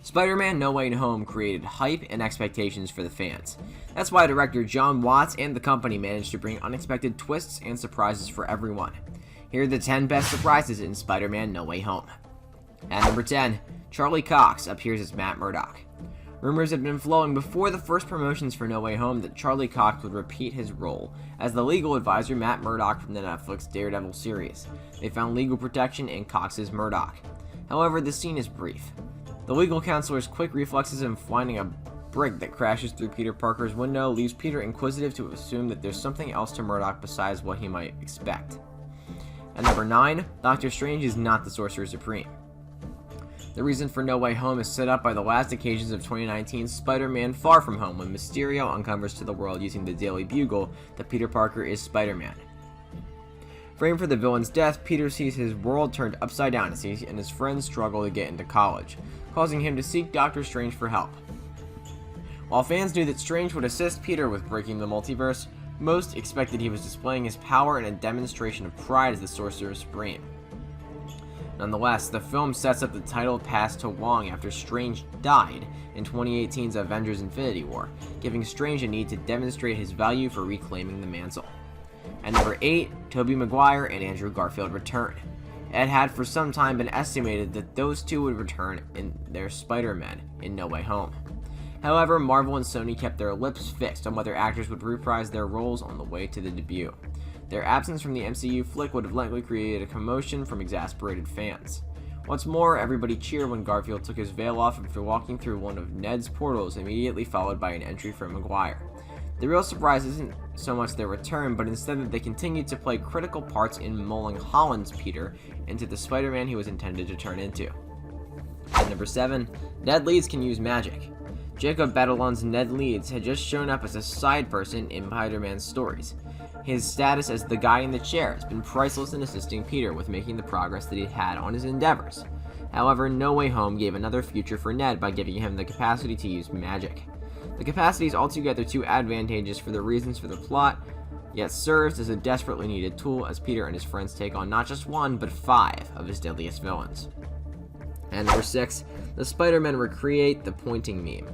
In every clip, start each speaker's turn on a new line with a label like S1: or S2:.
S1: Spider-Man No Way Home created hype and expectations for the fans. That's why director Jon Watts and the company managed to bring unexpected twists and surprises for everyone. Here are the 10 best surprises in Spider-Man No Way Home. At number 10, Charlie Cox appears as Matt Murdock. Rumors had been flowing before the first promotions for No Way Home that Charlie Cox would repeat his role as the legal advisor Matt Murdock from the Netflix Daredevil series. They found legal protection in Cox's Murdock. However, the scene is brief. The legal counselor's quick reflexes in finding a brick that crashes through Peter Parker's window leaves Peter inquisitive to assume that there's something else to Murdock besides what he might expect. At number 9, Doctor Strange is not the Sorcerer Supreme. The reason for No Way Home is set up by the last occasions of 2019's Spider-Man Far From Home, when Mysterio uncovers to the world using the Daily Bugle that Peter Parker is Spider-Man. Framed for the villain's death, Peter sees his world turned upside down as he and his friends struggle to get into college, causing him to seek Doctor Strange for help. While fans knew that Strange would assist Peter with breaking the multiverse, most expected he was displaying his power in a demonstration of pride as the Sorcerer Supreme. Nonetheless, the film sets up the title pass to Wong after Strange died in 2018's Avengers Infinity War, giving Strange a need to demonstrate his value for reclaiming the mantle. At number 8, Tobey Maguire and Andrew Garfield return. It had for some time been estimated that those two would return in their Spider-Man in No Way Home. However, Marvel and Sony kept their lips fixed on whether actors would reprise their roles on the way to the debut. Their absence from the MCU flick would have likely created a commotion from exasperated fans. What's more, everybody cheered when Garfield took his veil off after walking through one of Ned's portals, immediately followed by an entry from Maguire. The real surprise isn't so much their return, but instead that they continued to play critical parts in molding Holland's Peter into the Spider-Man he was intended to turn into. At number 7, Ned Leeds can use magic. Jacob Batalon's Ned Leeds had just shown up as a side person in Spider-Man's stories. His status as the guy in the chair has been priceless in assisting Peter with making the progress that he had on his endeavors. However, No Way Home gave another future for Ned by giving him the capacity to use magic. The capacity is altogether too advantageous for the reasons for the plot, yet serves as a desperately needed tool as Peter and his friends take on not just one, but 5 of his deadliest villains. And number 6, the Spider-Men recreate the pointing meme.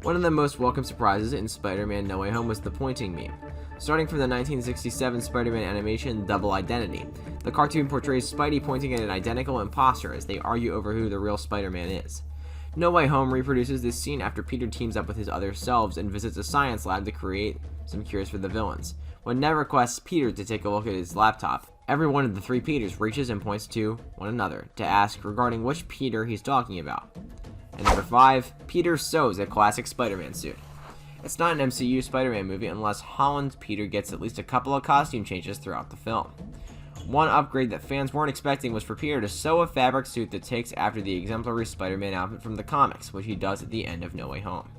S1: One of the most welcome surprises in Spider-Man No Way Home was the pointing meme. Starting from the 1967 Spider-Man animation Double Identity, the cartoon portrays Spidey pointing at an identical imposter as they argue over who the real Spider-Man is. No Way Home reproduces this scene after Peter teams up with his other selves and visits a science lab to create some cures for the villains. When Ned requests Peter to take a look at his laptop, every one of the 3 Peters reaches and points to one another to ask regarding which Peter he's talking about. And number 5, Peter sews a classic Spider-Man suit. It's not an MCU Spider-Man movie unless Holland's Peter gets at least a couple of costume changes throughout the film. One upgrade that fans weren't expecting was for Peter to sew a fabric suit that takes after the exemplary Spider-Man outfit from the comics, which he does at the end of No Way Home.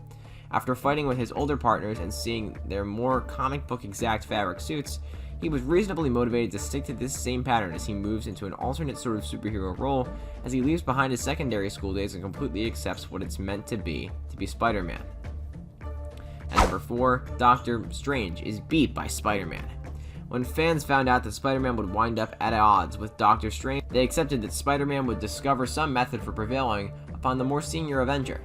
S1: After fighting with his older partners and seeing their more comic book exact fabric suits, he was reasonably motivated to stick to this same pattern as he moves into an alternate sort of superhero role as he leaves behind his secondary school days and completely accepts what it's meant to be Spider-Man. At number 4, Doctor Strange is beat by Spider-Man. When fans found out that Spider-Man would wind up at odds with Doctor Strange, they accepted that Spider-Man would discover some method for prevailing upon the more senior Avenger.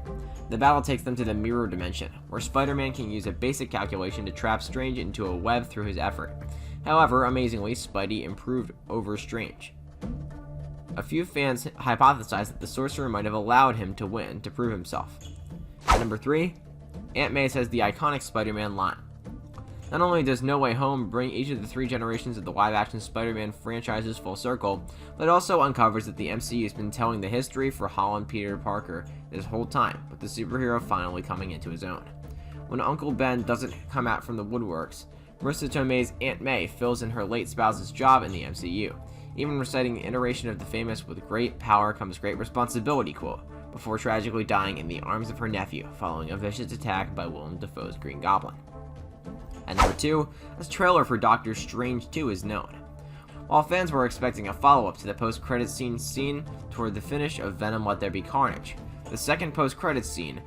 S1: The battle takes them to the Mirror Dimension, where Spider-Man can use a basic calculation to trap Strange into a web through his effort. However, amazingly, Spidey improved over Strange. A few fans hypothesized that the Sorcerer might have allowed him to win to prove himself. At number 3, Aunt May says the iconic Spider-Man line. Not only does No Way Home bring each of the 3 generations of the live-action Spider-Man franchises full circle, but it also uncovers that the MCU has been telling the history for Holland Peter Parker this whole time, with the superhero finally coming into his own. When Uncle Ben doesn't come out from the woodworks, Marissa Tomei's Aunt May fills in her late spouse's job in the MCU, even reciting the iteration of the famous "with great power comes great responsibility" quote, before tragically dying in the arms of her nephew following a vicious attack by Willem Dafoe's Green Goblin. At number 2, a trailer for Doctor Strange 2 is known. While fans were expecting a follow-up to the post-credits scene toward the finish of Venom Let There Be Carnage, the second post-credits scene,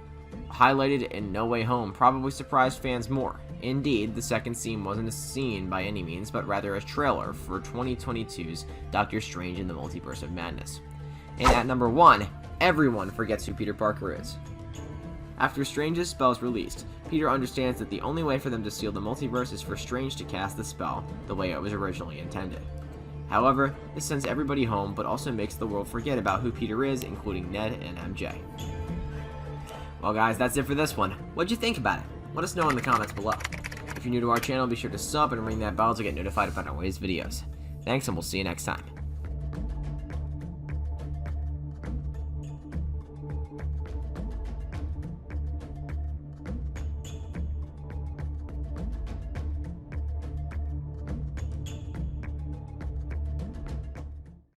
S1: highlighted in No Way Home, probably surprised fans more. Indeed, the second scene wasn't a scene by any means, but rather a trailer for 2022's Doctor Strange in the Multiverse of Madness. And at number 1, Everyone forgets who Peter Parker is. After Strange's spell is released, Peter understands that the only way for them to seal the multiverse is for Strange to cast the spell the way it was originally intended. However, this sends everybody home, but also makes the world forget about who Peter is, including Ned and MJ. Well guys, that's it for this one. What'd you think about it? Let us know in the comments below. If you're new to our channel, be sure to sub and ring that bell to get notified about our latest videos. Thanks, and we'll see you next time.